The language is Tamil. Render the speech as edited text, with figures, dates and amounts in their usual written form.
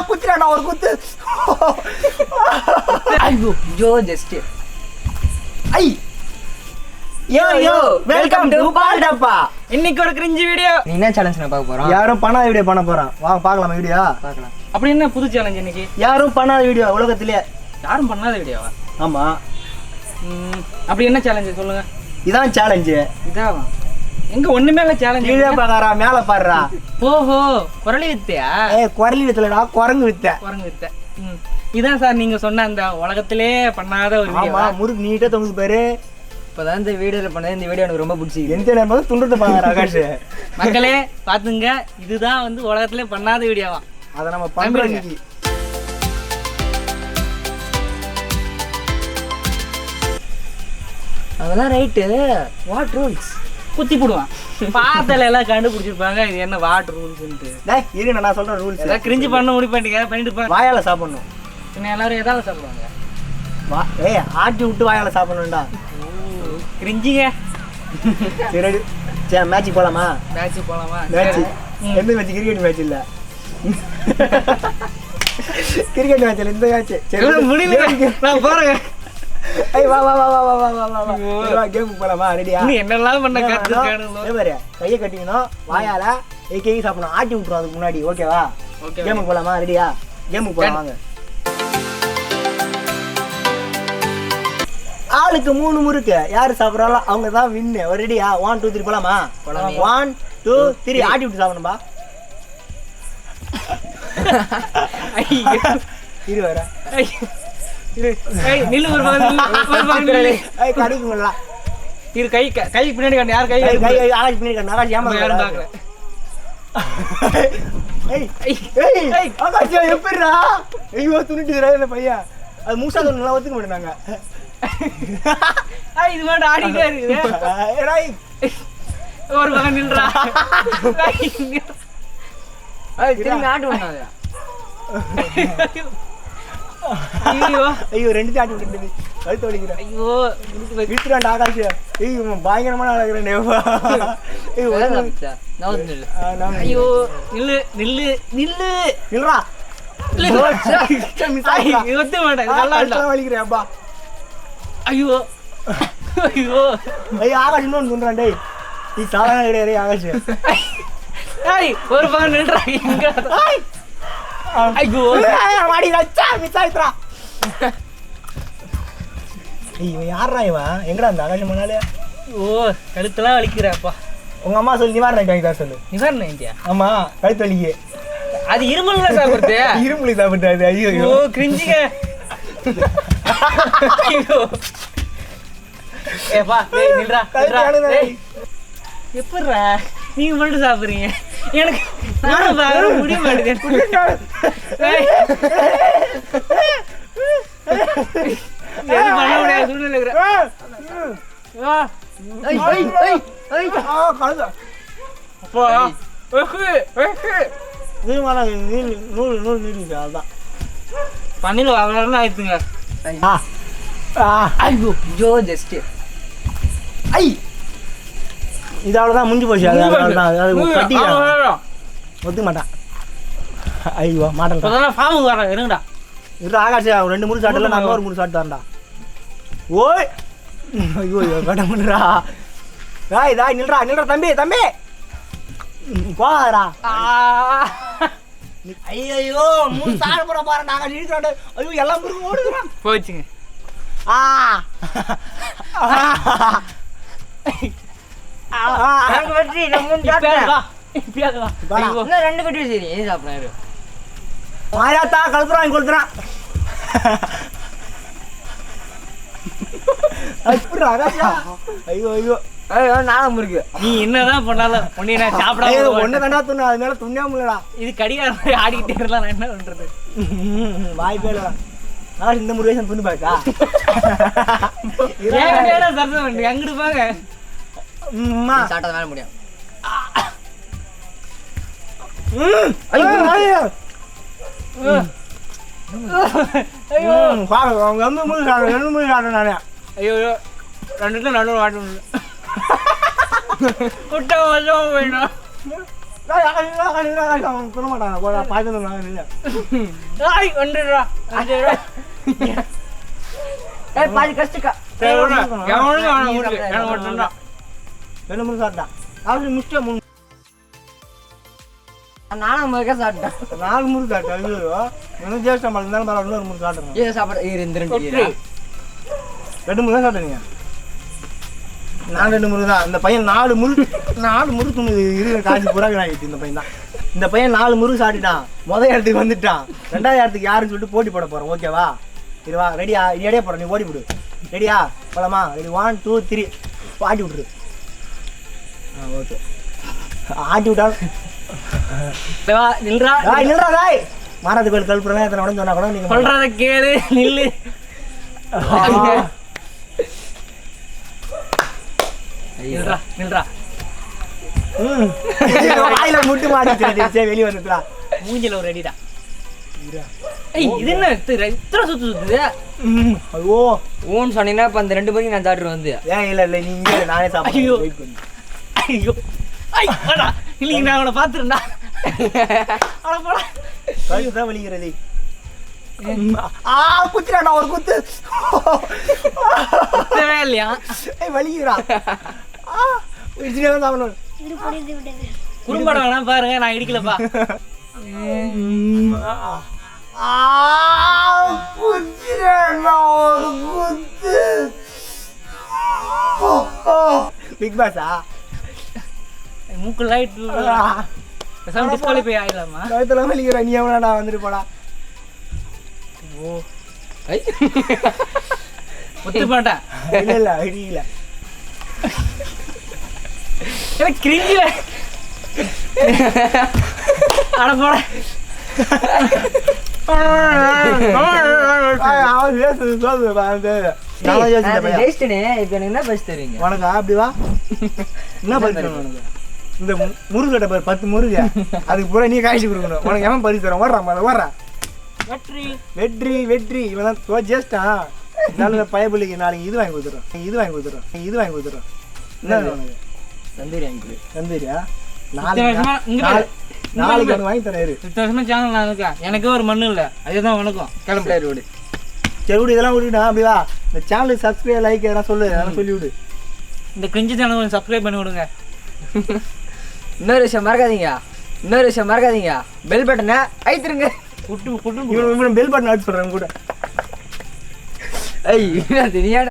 குத்துறாடா ஒரு குத்து. ஜோ just I yo welcome to Paaldabba. இன்னைக்கு ஒரு கிரிஞ்சி வீடியோ. நீ என்ன சேலஞ்ச் பார்க்க போறோம்? யாரும் பண்ணாத வீடியோ பண்ண போறோம். வாங்க பார்க்கலாம் வீடியோ. பார்க்கலாம். அப்படி என்ன புது சேலஞ்ச் இன்னைக்கு? யாரும் பண்ணாத வீடியோ உலகத்திலே. யாரும் பண்ணாத வீடியோவா? ஆமா. அப்படி என்ன சேலஞ்ச் சொல்லுங்க. இதான் சேலஞ்ச். இதாவா? எங்க ஒண்ணுமே இல்ல சேலஞ்ச். கீழே பாக்கறா மேல பாடுறா. ஓஹோ குரலி வித்தையா? குரலி வித்தலடா குரங்கு வித்தை. குரங்கு வித்தை. இதான் சார் நீங்க சொன்ன அந்த உலகத்திலே பண்ணாத ஒரு வீடியோ. ஆமா முறுக்கு நீட்டா தொங்குது பாரு. இப்பதான் இந்த வீடியோல பண்ணது. இந்த வீடியோ எனக்கு ரொம்ப பிடிச்சிருக்கு. எந்த நேரம் துண்டத்தை பாக்குற ஆகாஷ். மக்களே பாத்துங்க, இதுதான் வந்து உலகத்திலே பண்ணாத வீடியோவா. அத நம்ம பண்றோம். அதெல்லாம் ரைட்டு. வாட் ரூல்ஸ் குத்தி போடுவான். பார்த்தல எல்லாம் கண்டுபிடிச்சிருப்பாங்க இது என்ன வாட் ரூல்ஸ்ன்ட்டு. டேய் இரு நான் சொல்றேன் ரூல்ஸ். எல்லாம் கிரிஞ்சி பண்ண முடிவு பண்ணிட்டீங்க. பண்ணிட்டு இருப்பாங்க. வாயால சாப்பிடணும். இன்னும் எல்லாரும் எதால சாப்பிடுவாங்க? ஆட்டி விட்டு வாயால சாப்பிடணும்டா. கிரிஞ்சிங்க. சரி சரி மேட்ச் போலாமா? மேட்ச் போலாமா? மேட்ச் எந்த மேட்ச்? கிரிக்கெட் மேட்ச் இல்ல. கிரிக்கெட் மேட்ச் இல்ல, இந்த மேட்ச். சரி முடியல நான் போறேன். ஐய் வா வா வா வா வா வா வா வா. வா கேம் போலாமா? ரெடியா? நீ என்னெல்லாம் பண்ண கத்துக்கானுங்களோ. ஏ பாரு கையை கட்டிக்கணும், வாயால ஏகேகி சாப்பிடணும். ஆட்டி விட்டுறோம் அதுக்கு முன்னாடி. ஓகேவா? ஓகே. கேமுக்கு போலாமா? ரெடியா? கேமுக்கு போலாம் வாங்க. ஆளுக்கு 3 முறுக்கு யாரு சாப்பிட்றாங்களோ அவங்க தான் வின்னு. ஒரு ரெடியா? 1 2 3 போலாமா? 1 2 3 ஆட்டி விட்டு சாப்பிடணும்பா. இரு வர நில்லு ஒரு பாங்க. கடிக்குங்களா? இரு கை கை பின்னாடி காட்டு. யார் கை கை ஆகாஷ் பின்னாடி காட்டு. ஆகாஷ் ஏமா யாரும் பார்க்கல. ஆகாஷ் எப்படிடா? ஐயோ துணிட்டுறா இந்த பையன். அது மூசா தொண்ணு ஒத்துக்க மாட்டாங்க. இது மாதிரி ஆடிட்டே இருக்குது. ஒரு பக்கம் நின்றா. திரும்பி ஆட்டு பண்ணாத. ஐயோ ஐயோ ரெண்டு ஆட்டி விட்டு கழுத்து வலிக்கிறேன். ஐயோ விட்டுறான் ஆகாஷ். ஐயோ பயங்கரமான அழகிறேன். ஐயோ நில்லு நில்லு நில்லு நில்றா. ஒத்த மாட்டேன். வலிக்கிறேன் அப்பா. ஐயோ ஐயோ ஐயோ ஆகாஷ் இன்னொன்று சொல்றான். டேய் நீ சாதாரண கிடையாது ஆகாஷ். ஒரு பக்கம் நின்றா. ஐயோ மாடி வச்சா மிஸ் ஆயிடுறா. இவன் யாரா இவன்? எங்கடா அந்த ஆகாஷ் முன்னாலே? ஓ கழுத்தெல்லாம் வலிக்கிறப்பா. உங்க அம்மா சொல்லி நிவாரணம் வாங்கி சொல்லு. நிவாரணம் இந்தியா? ஆமா கழுத்து வலிக்கு. அது இருமல்ல சாப்பிடுறது. இருமலி சாப்பிட்டாது. ஐயோ ஓ கிரிஞ்சிங்க. ஐயோ ஏப்பா டேய் நில்றா நில்றா. எப்பறா நீங்க மட்டும் சாப்பிடுறீங்க? எனக்கு நானும் பாக்க முடிய மாட்டேங்குது. எது பண்ண முடியாது சூழ்நிலை இருக்கிற. அப்பா பண்ணில வாங்கலாம் ஆயிடுச்சுங்க. ஜோ ஜஸ்ட் ஐ இது அவ்வளோதான் முடிஞ்சு போச்சு. ஒத்துக்க மாட்டான். ஐயோ மாட்டேன். ஃபார்முக்கு வரேன் இருங்கடா. இது ஆகாஷ் 2 முறை சாப்பிடல. நான் ஒரு முறை சாப்பிட்டு வரேன்டா. ஓய் ஐயோ கட்ட பண்ணுறா. ராய் ராய் நில்றா நில்றா தம்பி தம்பி போறா. ஐயோ 3 சாப்பிட போற பாருடா. ஆகாஷ் இருக்கிறான். ஐயோ எல்லாம் முறுக்கு ஓடுறான். போச்சுங்க. ரெண்டு கட்டி சரி சாப்பிடாரு. மாயாத்தா கலப்புறான் கொளுத்துறான். ஐயோ ஐயோ ஐயோ நானும் இருக்கு. நீ என்னதான் பண்ணாலும் பொண்ணு நான் சாப்பிடாம ஒண்ணு தாண்டா துண்ணு. அது மேல துண்ணா முடியலடா. இது கடிகாரம் ஆடிக்கிட்டே இருக்கலாம். நான் என்ன பண்றது? வாய்ப்பே இல்லடா. இந்த முருகேசன் துணி பாக்கா அங்கிட்டு பாங்க. சாப்பிட்டா மேல முடியும். ஐயோ ரெண்டு நடுவு மாட்டோம். குட்ட வருஷம் வேணும். அவன் சொல்ல மாட்டாங்க பார்த்து ஆய் வந்துடுறா பாதி கஷ்டக்கா ரெண்டு மூணு சாப்பிட்டான் அவரு முஸ்டே மூணு நானும் முதல்ல சாப்பிட்டேன் 4 முறுக்கு சாப்பிட்டேன் இன்னும் ஜேஷ்டம் இருந்தாலும் பரவாயில்ல இன்னொரு முறுக்கு சாப்பிட்றேன் ஏன் சாப்பிட இந்த ரெண்டு முறை தான் சாப்பிட்டீங்க நான் 2 முறை தான் இந்த பையன் 4 முறுக்கு இருக்கிற காசு புறாக ஆகிடுச்சு இந்த பையன் 4 முறுக்கு சாப்பிட்டான் முதல் இடத்துக்கு வந்துட்டான் 2வது இடத்துக்கு யாருன்னு சொல்லிட்டு போட்டி போட போகிறோம் ஓகேவா இதுவா ரெடியா ரெடியாக போகிறோம் நீ ஓடி விடு ரெடியா போலாமா ரெடி 1 2 3 ஆட்டி விட்ரு ஓகே ஆட்டி விட்டாலும் நில்றா நில்றா தாய் மாறாத கோயில் கல்புறேன் எத்தனை உடனே சொன்னா கூட நீங்க சொல்றத கேளு நில்லு நில்றா நில்றா வாயில முட்டு மாட்டிச்சு வெளியே வந்துட்டா மூஞ்சில ஒரு அடிடா ஏய் இது என்ன இத்தனை சுத்துது ஐயோ ஓன்னு சொன்னீங்கன்னா இப்போ அந்த 2 பேருக்கு நான் சாப்பிட்டு வந்து ஏன் இல்லை நீ இங்கே நானே ஐயோ. சாப்பிடுவேன் ஐயோ ஐ அடா இல்லைங்க நான் அவனை பார்த்துருந்தா அட போடா கழுத்து தான் வலிக்கிறது குத்துறாடா ஒரு குத்து குத்தவே இல்லையா வலிக்கிறா சாப்பிடணும் குறும்படம் வேணா பாருங்க நான் இடிக்கலப்பா பிக் பாஸா மூக்கு லைட் டிஸ்குவாலிஃபை ஆயிடலாமா கழுத்துல வலிக்கிற நீ எவ்வளோடா வந்துட்டு போடா ஓ ஒத்து மாட்டேன் இல்லை அடிக்கல எனக்கு கிரிஞ்சில அட போட ஜெயிச்சிட்டே இப்போ எனக்கு என்ன பரிசு தருவீங்க உனக்கு அப்படி வா என்ன பரிசு உனக்கு இந்த முருகட்ட பேர் 10 முருக அதுக்கு பூரா நீ காய்ச்சி கொடுக்கணும் உனக்கு எவன் பரிசு தரோம் ஓடுறா வெற்றி வெற்றி வெற்றி இவன் தான் ஜேஸ்டான் நல்ல பயபுள்ளிக்கு நாளைக்கு இது வாங்கி கொடுத்துறோம் என்ன உனக்கு தந்தூரி வாங்கி தந்தூரியா இங்க நாளைக்கு ஒன்று வாங்கி தரேன் வருஷமா சேனல் நான் இருக்கேன் எனக்கே ஒரு மண்ணு இல்லை அதுதான் வணக்கம் கிளம்பிட்டாரு ரோடு சரி விடு இதெல்லாம் விட்டுடா அப்படி வா இந்த சேனலுக்கு சப்ஸ்கிரைப் லைக் எதனா சொல்லு அதெல்லாம் சொல்லி விடு இந்த கிரிஞ்சி சேனல் கொஞ்சம் சப்ஸ்கிரைப் பண்ணி விடுங்க இன்னொரு விஷயம் மறக்காதீங்க பெல் பட்டனை அழுத்திருங்க இவன் பெல் பட்டன் அடிச்சு சொல்கிறேன் கூட ஐய் தெரியாது